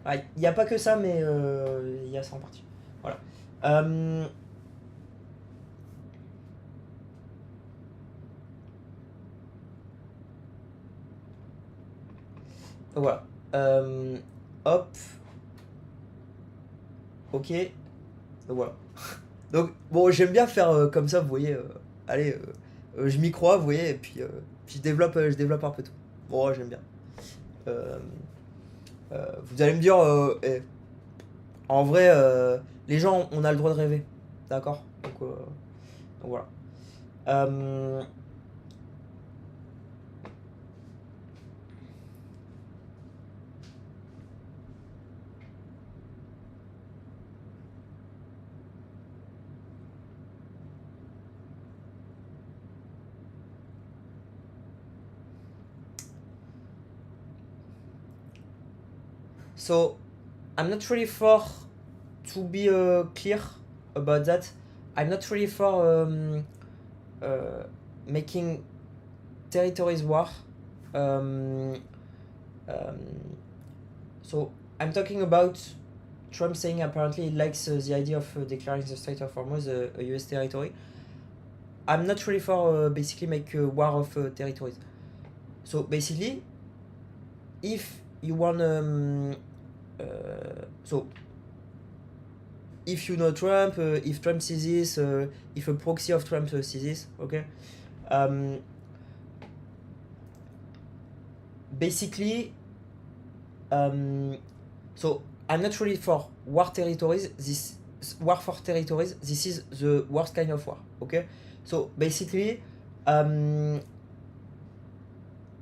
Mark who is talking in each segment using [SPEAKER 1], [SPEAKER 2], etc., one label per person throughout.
[SPEAKER 1] Il n'y a pas que ça, mais il y a ça en partie. Voilà. Euh, voilà. Euh, hop. Ok. Voilà. Donc, bon, j'aime bien faire comme ça, vous voyez. Allez, je m'y crois, vous voyez, et puis je développe un peu tout. Bon, j'aime bien. Euh, vous allez me dire, en vrai, les gens, on a le droit de rêver. D'accord, donc voilà. Euh, so, I'm not really for, to be clear about that, I'm not really for uh, making territories war. Um, um, so, I'm talking about Trump saying apparently he likes the idea of declaring the Strait of Hormuz a US territory. I'm not really for basically make a war of territories. So basically, if you want so if you know Trump, if Trump sees this, if a proxy of Trump sees this, okay, um, basically, so I'm not really for war territories. This war for territories. This is the worst kind of war. Okay, so basically, um,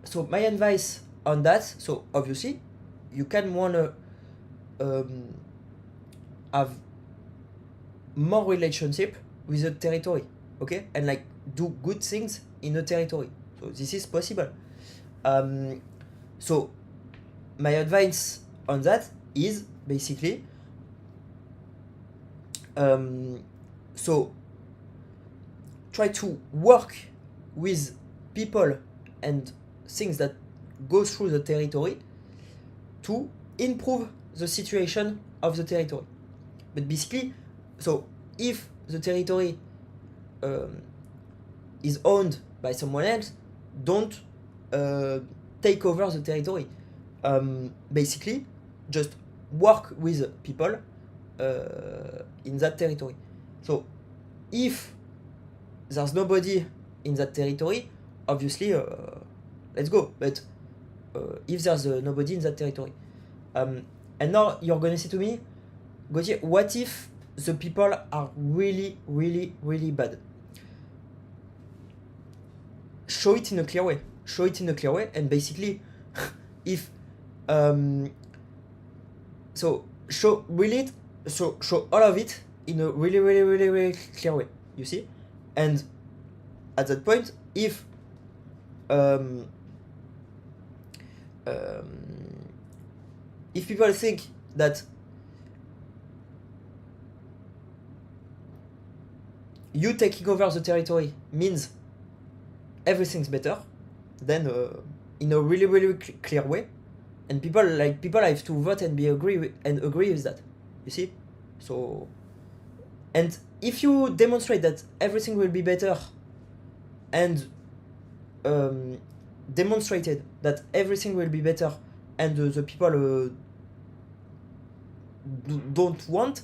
[SPEAKER 1] so my advice on that. So obviously, you can wanna um, have more relationship with the territory, okay, and like do good things in a territory. So this is possible. Um, so my advice on that is basically um, so try to work with people and things that go through the territory to improve the situation of the territory. But basically, so if the territory um, is owned by someone else, don't uh, take over the territory. Basically, just work with people in that territory. So if there's nobody in that territory, obviously, let's go. But if there's nobody in that territory, and now you're gonna say to me, Gauthier, what if the people are really, really, really bad? Show it in a clear way. Show it in a clear way, and basically, if um, so show really show all of it in a really, really, really, really clear way. You see, and at that point, um, um, if people think that you taking over the territory means everything's better, then in a really, really clear way, and people have to vote and agree with that. You see, so and if you demonstrate that everything will be better, and demonstrated that everything will be better, and the people don't want,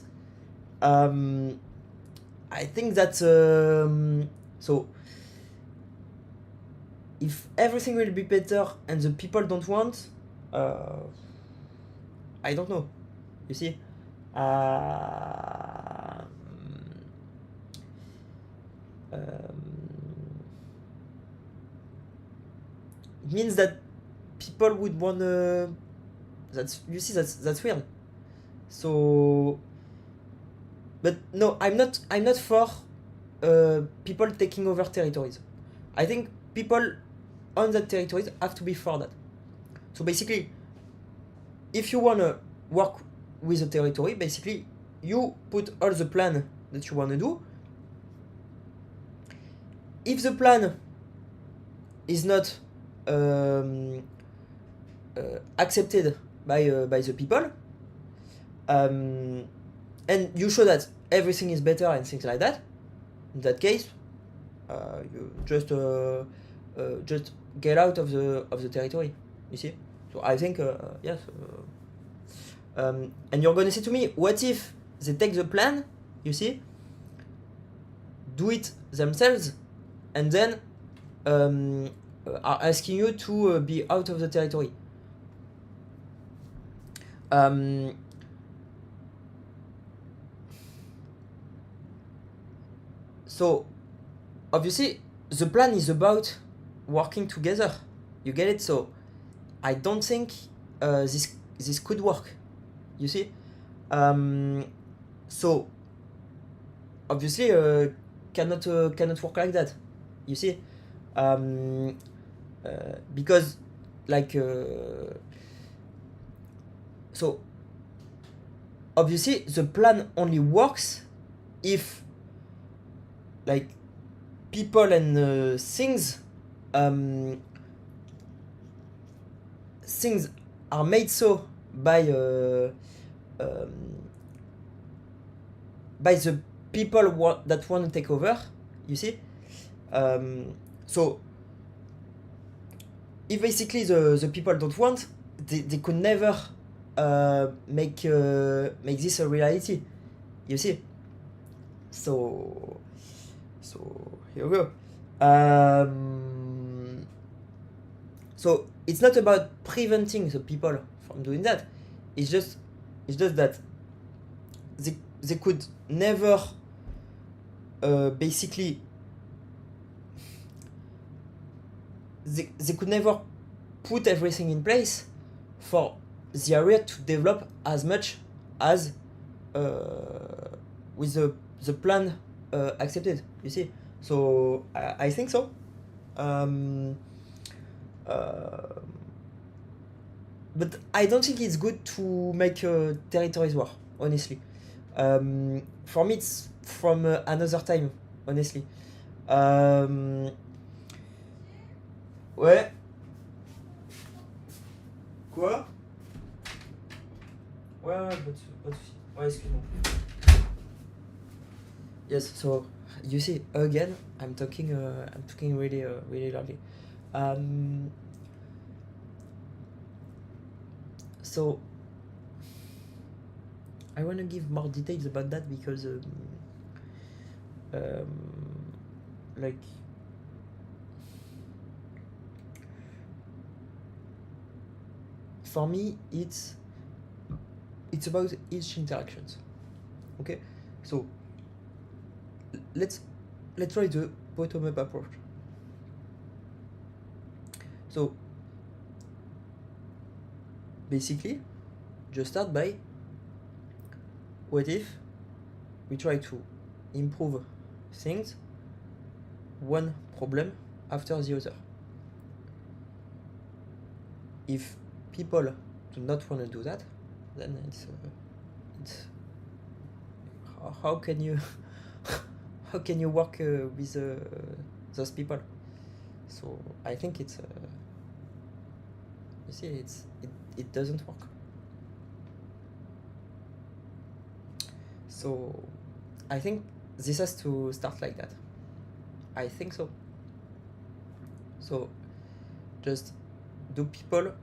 [SPEAKER 1] I think that so if everything will be better and the people don't want, I don't know. You see, it means that people would want that's you see that's weird. So, but no, I'm not for people taking over territories. I think people on that territories have to be for that. So basically, if you wanna work with a territory, basically you put all the plan that you wanna do. If the plan is not accepted by the people, and you show that everything is better and things like that. In that case, you just get out of the territory. You see. So I think yes. And you're gonna say to me, what if they take the plan? You see. Do it themselves, and then are asking you to be out of the territory. So obviously the plan is about working together. You get it? So I don't think this could work. You see? So obviously cannot work like that. You see? Because like so obviously the plan only works if like people and things things are made so by the people that want to take over. You see. So if basically the people don't want, they could never make this a reality. You see. So here we go. So it's not about preventing the people from doing that. It's just that they could never basically they could never put everything in place for the area to develop as much as with the plan accepted. You see. So I think so. But I don't think it's good to make territories war, honestly. For me, it's from another time, honestly. Ouais. Quoi? Ouais, pas de soucis. Ouais, excuse-moi. Yes, so you see, again, I'm talking really loudly. So I want to give more details about that because like for me it's about each interactions. Okay, so let's try the bottom-up approach. So basically just start by what if we try to improve things one problem after the other. If people do not want to do that, then it's how can you how can you work with those people? So I think it's you see it doesn't work. So I think this has to start like that. I think so. So just do people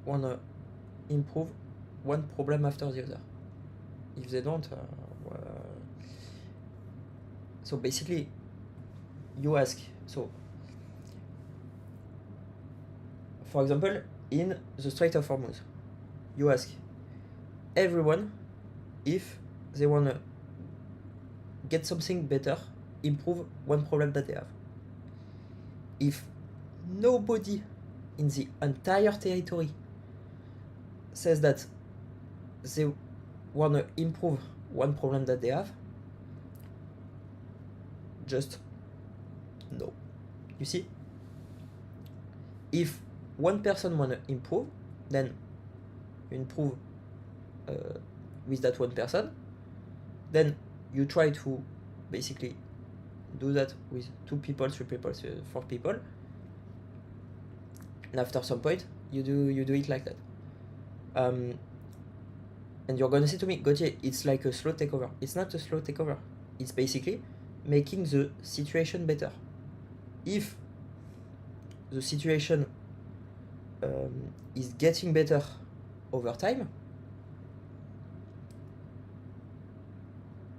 [SPEAKER 1] wanna improve one problem after the other? If they don't, so basically you ask. So for example, in the Strait of Hormuz, you ask everyone if they wanna get something better, improve one problem that they have. If nobody in the entire territory says that they wanna improve one problem that they have, just no. You see? If one person wanna improve, then you improve with that one person. Then you try to basically do that with 2 people, 3 people, 4 people. And after some point, you do it like that. And you're gonna say to me, Gauthier, it's like a slow takeover. It's not a slow takeover. It's basically making the situation better. If the situation is getting better over time,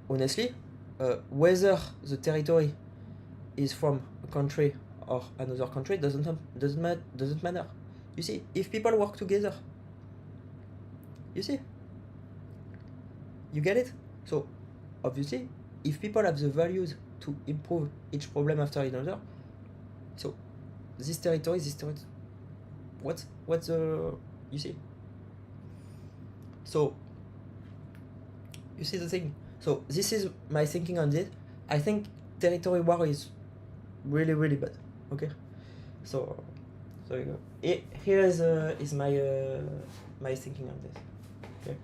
[SPEAKER 1] honestly, whether the territory is from a country or another country doesn't matter. You see, if people work together, you see, you get it. So obviously, if people have the values to improve each problem after another, so this territory, what's the, you see? So you see the thing. So this is my thinking on this. I think territory war is really, really bad. Okay, so you go. Here is my my thinking on this. Okay.